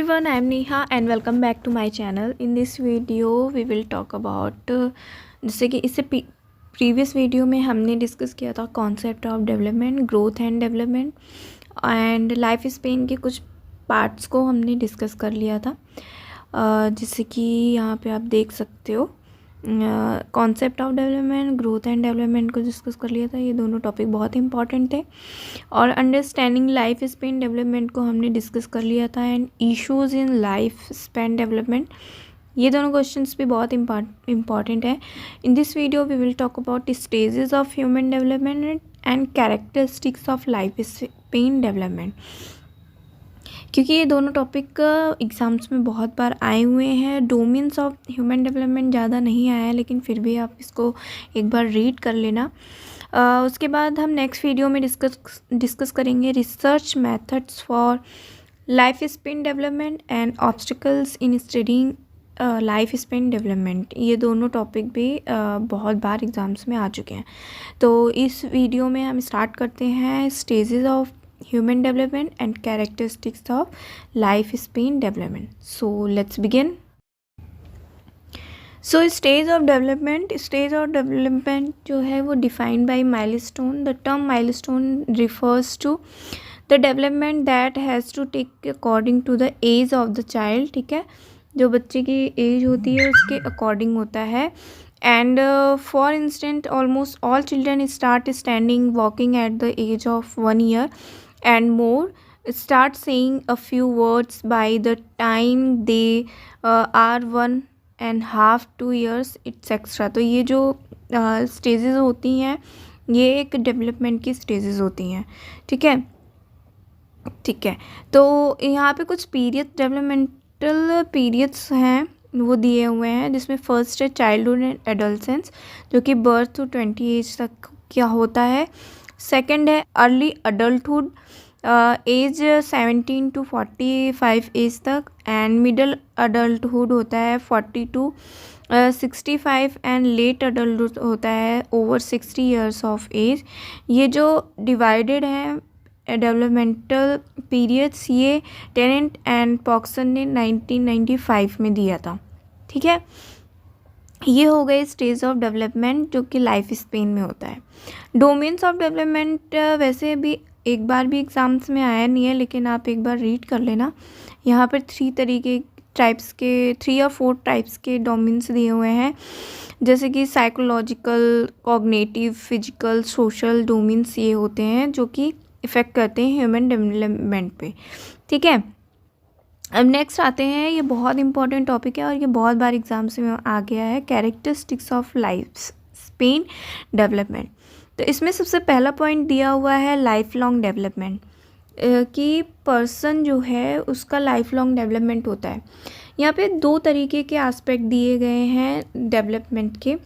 everyone, I am Neha and welcome back to my channel. In this video we will talk about जैसे कि इससे previous video में हमने discuss किया था concept of development, growth and development and life span के कुछ parts को हमने डिस्कस कर लिया था। जैसे कि यहाँ पे आप देख सकते हो concept of development, growth and development को डिस्कस कर लिया था। ये दोनों टॉपिक बहुत इंपॉर्टेंट थे। और अंडरस्टैंडिंग लाइफ स्पेन डेवलपमेंट को हमने डिस्कस कर लिया था and issues in life span development, ये दोनों क्वेश्चंस भी बहुत इंपॉर्टेंट है। In this video we will talk about stages of human development and characteristics of life span development, क्योंकि ये दोनों टॉपिक एग्ज़ाम्स में बहुत बार आए हुए हैं। डोमेन्स ऑफ ह्यूमन डेवलपमेंट ज़्यादा नहीं आया है, लेकिन फिर भी आप इसको एक बार रीड कर लेना। उसके बाद हम नेक्स्ट वीडियो में डिस्कस करेंगे research methods for life span development and obstacles in studying life span development. ये दोनों टॉपिक भी बहुत बार एग्ज़ाम्स में आ चुके हैं। तो इस वीडियो में हम स्टार्ट करते हैं stages of human development and characteristics of life span development. So let's begin. So stage of development जो है वो defined by milestone. The term milestone refers to the development that has to take according to the age of the child. ठीक है, जो बच्चे की as होती है उसके अकॉर्डिंग होता है। And for instance, almost all children start standing, walking at the age of 1 year and more, start saying a few words by the time they are 1.5 2 years etc. तो ये जो स्टेजेस होती हैं ये एक डेवलपमेंट की स्टेजेस होती हैं। ठीक है, तो यहाँ पे कुछ डेवलपमेंटल पीरियड्स हैं वो दिए हुए हैं, जिसमें फर्स्ट है चाइल्डहुड एंड एडोलसेंस, जो कि बर्थ टू 20 एज तक क्या होता है। सेकंड है early adulthood, age 17 to 45 age तक, एंड मिडल अडल्टहुड होता है 40 टू 65, एंड लेट अडल्टहुड होता है ओवर 60 ईयर्स ऑफ एज। ये जो डिवाइडेड है डेवलपमेंटल पीरियड्स, ये टेनेंट एंड पॉक्सन ने 1995 में दिया था। ठीक है, ये हो गए स्टेज ऑफ डेवलपमेंट जो कि लाइफ स्पेन में होता है। डोमेन्स ऑफ डेवलपमेंट वैसे भी एक बार भी एग्ज़ाम्स में आया नहीं है, लेकिन आप एक बार रीड कर लेना। यहाँ पर 3 और 4 टाइप्स के डोमेन्स दिए हुए हैं, जैसे कि psychological, cognitive, physical, social domains ये होते हैं जो कि इफ़ेक्ट करते हैं ह्यूमन डेवलपमेंट पे। ठीक है, अब नेक्स्ट आते हैं, ये बहुत इंपॉर्टेंट टॉपिक है और ये बहुत बार एग्जाम्स में आ गया है, characteristics of life span development. तो इसमें सबसे पहला पॉइंट दिया हुआ है लाइफ लॉन्ग डेवलपमेंट, कि पर्सन जो है उसका लाइफ लॉन्ग डेवलपमेंट होता है। यहाँ पे 2 तरीके के एस्पेक्ट दिए गए हैं डेवलपमेंट के।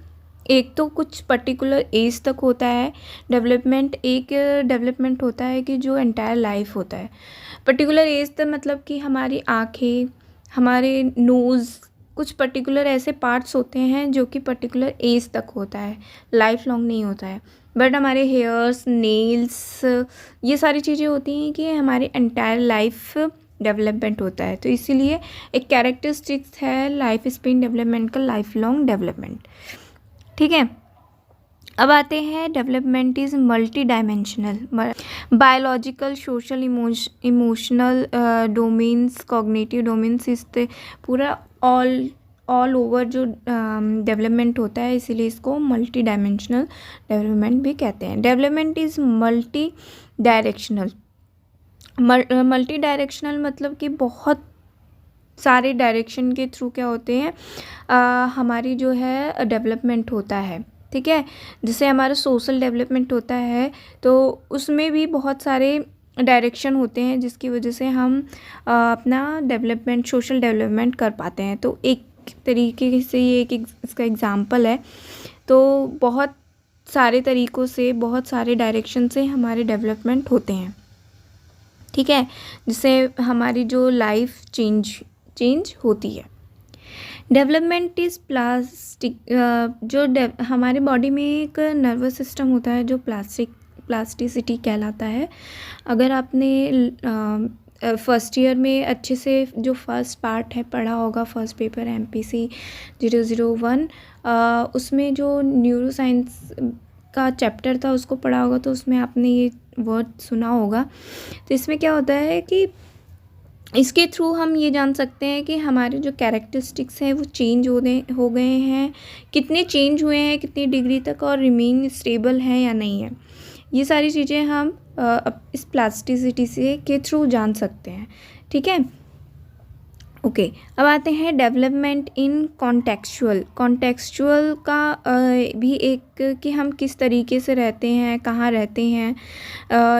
एक तो कुछ पर्टिकुलर एज तक होता है डेवलपमेंट, एक डेवलपमेंट होता है कि जो एंटायर लाइफ होता है। पर्टिकुलर एज तक मतलब कि हमारी आँखें, हमारे नोज़, कुछ पर्टिकुलर ऐसे पार्ट्स होते हैं जो कि पर्टिकुलर एज तक होता है, लाइफ लॉन्ग नहीं होता है। बट हमारे हेयर्स, नेल्स, ये सारी चीज़ें होती हैं कि हमारी एंटायर लाइफ डेवलपमेंट होता है। तो इसीलिए एक कैरेक्टरिस्टिक्स है लाइफ स्पेन डेवलपमेंट का, लाइफ लॉन्ग डेवलपमेंट। ठीक है, अब आते हैं development is multi dimensional, biological, social, emotional domains, cognitive domains, इस पूरा ऑल ओवर जो डेवलपमेंट होता है, इसीलिए इसको मल्टी डायमेंशनल डेवलपमेंट भी कहते हैं। Development is multi directional. Multi directional मतलब कि बहुत सारे डायरेक्शन के थ्रू क्या होते हैं हमारी जो है डेवलपमेंट होता है। ठीक है, जैसे हमारा सोशल डेवलपमेंट होता है तो उसमें भी बहुत सारे डायरेक्शन होते हैं जिसकी वजह से हम अपना डेवलपमेंट, सोशल डेवलपमेंट कर पाते हैं। तो एक तरीके से ये एक इसका एग्ज़ाम्पल है। तो बहुत सारे तरीक़ों से, बहुत सारे डायरेक्शन से हमारे डेवलपमेंट होते हैं। ठीक है, जिससे हमारी जो लाइफ चेंज होती है। डेवलपमेंट इज़ प्लास्टिक, जो हमारे बॉडी में एक नर्वस सिस्टम होता है जो प्लास्टिसिटी कहलाता है। अगर आपने फर्स्ट ईयर में अच्छे से जो फर्स्ट पार्ट है पढ़ा होगा, फर्स्ट पेपर MPC 001, उसमें जो न्यूरो साइंस का चैप्टर था उसको पढ़ा होगा, तो उसमें आपने ये वर्ड सुना होगा। तो इसमें क्या होता है कि इसके थ्रू हम ये जान सकते हैं कि हमारे जो कैरेक्टरिस्टिक्स हैं वो चेंज हो गए हैं, कितने चेंज हुए हैं, कितनी डिग्री तक, और रिमेन स्टेबल हैं या नहीं है। ये सारी चीज़ें हम इस प्लास्टिसिटी से के थ्रू जान सकते हैं। ठीक है, ओके। अब आते हैं डेवलपमेंट इन कॉन्टेक्चुअल का भी एक कि हम किस तरीके से रहते हैं, कहाँ रहते हैं,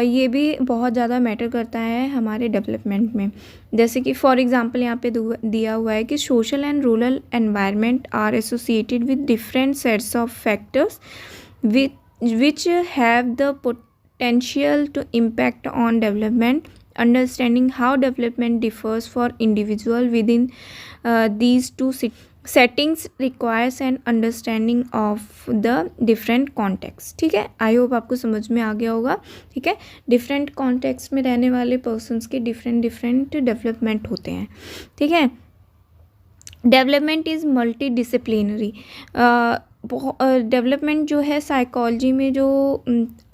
ये भी बहुत ज़्यादा मैटर करता है हमारे डेवलपमेंट में। जैसे कि फॉर एग्जांपल यहाँ पे दिया हुआ है कि social and rural environment are associated with different sets of factors which have the potential to impact on development. Understanding how development differs for individual within these two settings requires an understanding of the different context. ठीक है, I hope आपको समझ में आ गया होगा. ठीक है, different context में रहने वाले पर्सन्स के डिफरेंट डेवलपमेंट होते हैं. ठीक है, development is multi disciplinary. Development जो है साइकोलॉजी में जो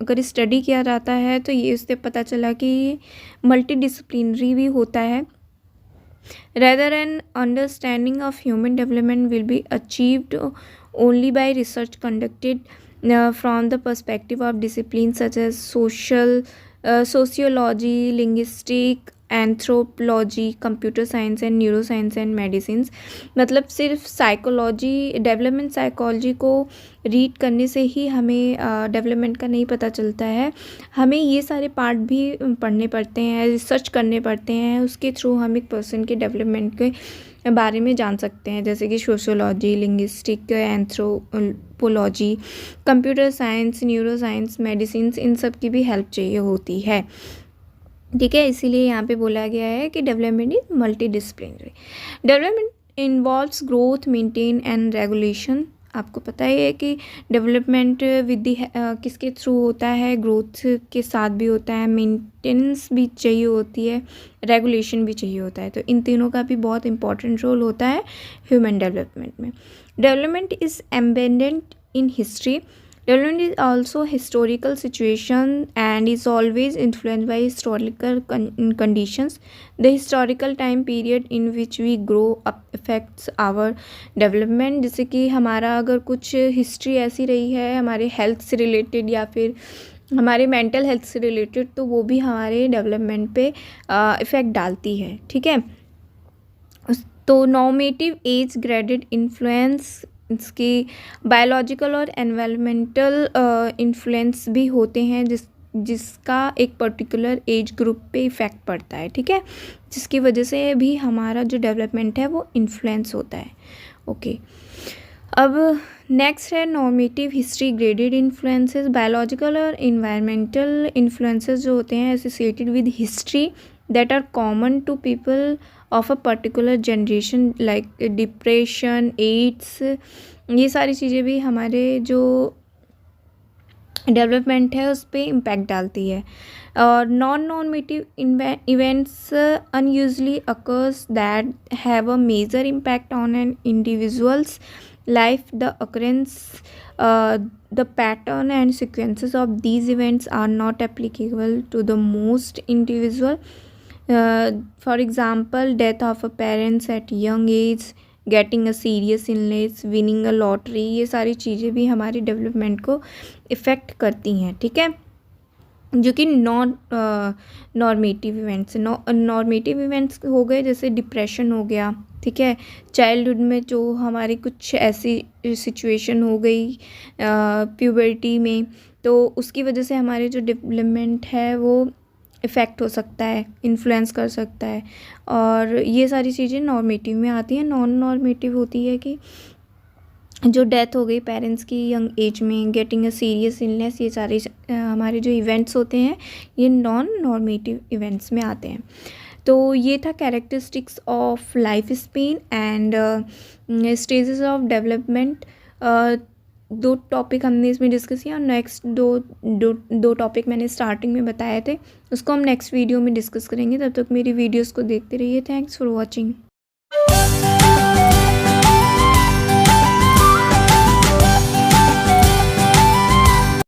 अगर स्टडी किया जाता है तो ये उससे पता चला कि मल्टी डिसिप्लिनरी भी होता है. Rather an understanding of human development will be achieved only by research conducted from the perspective of discipline such as sociology, linguistic, anthropology, computer science and neuroscience and medicine. मतलब सिर्फ psychology, development psychology को read करने से ही हमें development का नहीं पता चलता है. हमें ये सारे पार्ट भी पढ़ने पड़ते हैं, रिसर्च करने पड़ते हैं. उसके थ्रू हम एक पर्सन के डेवलपमेंट के बारे में जान सकते हैं. जैसे कि sociology, linguistic, anthropology, computer science, neuro science, medicine, इन सब की भी हेल्प चाहिए होती है. ठीक है, इसीलिए यहाँ पे बोला गया है कि development is multi disciplinary. Development involves growth, maintain and regulation. आपको पता ही है कि डेवलपमेंट किसके थ्रू होता है, ग्रोथ के साथ भी होता है, मेंटेनेंस भी चाहिए होती है, रेगुलेशन भी चाहिए होता है. तो इन तीनों का भी बहुत इंपॉर्टेंट रोल होता है ह्यूमन डेवलपमेंट में. Development is embedded in history. Development is also historical situation and is always influenced by historical conditions. The historical time period in which we grow up affects our development. जैसे कि हमारा अगर कुछ history ऐसी रही है हमारे हेल्थ से रिलेटेड या फिर हमारे मेंटल हेल्थ से रिलेटेड, तो वो भी हमारे डेवलपमेंट पे इफ़ेक्ट डालती है. ठीक है, तो नॉर्मेटिव एज ग्रेडेड इन्फ्लुएंस, इसकी बायोलॉजिकल और एनवायरमेंटल इन्फ्लुएंस भी होते हैं जिसका एक पर्टिकुलर एज ग्रुप पे इफ़ेक्ट पड़ता है. ठीक है, जिसकी वजह से भी हमारा जो डेवलपमेंट है वो इन्फ्लुएंस होता है. ओके, अब नेक्स्ट है normative history graded influences. Biological और इन्वायरमेंटल इन्फ्लुएंसेस जो होते हैं associated with history that are common to people of a particular generation like depression, AIDS, ये सारी चीज़ें भी हमारे जो डेवलपमेंट है उस पर इम्पैक्ट डालती है. और non normative events unusually occurs that have a major impact on an individual's life. The occurrence, the pattern and sequences of these events are not applicable to the most individual. For example, death of a parents at young age, getting a serious illness, winning a lottery, ये सारी चीज़ें भी हमारी development को effect करती हैं. ठीक है, जो कि नॉर्मेटिव इवेंट्स. नॉर्मेटिव इवेंट्स हो गए जैसे डिप्रेशन हो गया. ठीक है, चाइल्डहुड में जो हमारी कुछ ऐसी सिचुएशन हो गई प्यूबर्टी में, तो उसकी वजह से हमारे जो डेवलपमेंट है वो इफ़ेक्ट हो सकता है, इन्फ्लुएंस कर सकता है. और ये सारी चीज़ें नॉर्मेटिव में आती हैं. नॉन नॉर्मेटिव होती है कि जो डेथ हो गई पेरेंट्स की यंग एज में, गेटिंग अ सीरियस इलनेस, ये सारे हमारे जो इवेंट्स होते हैं ये नॉन नॉर्मेटिव इवेंट्स में आते हैं. तो ये था characteristics of life Spain and stages of development. दो टॉपिक हमने इसमें डिस्कस किया और नेक्स्ट दो टॉपिक मैंने स्टार्टिंग में बताए थे, उसको हम नेक्स्ट वीडियो में डिस्कस करेंगे। तब तक मेरी वीडियोस को देखते रहिए। Thanks for watching.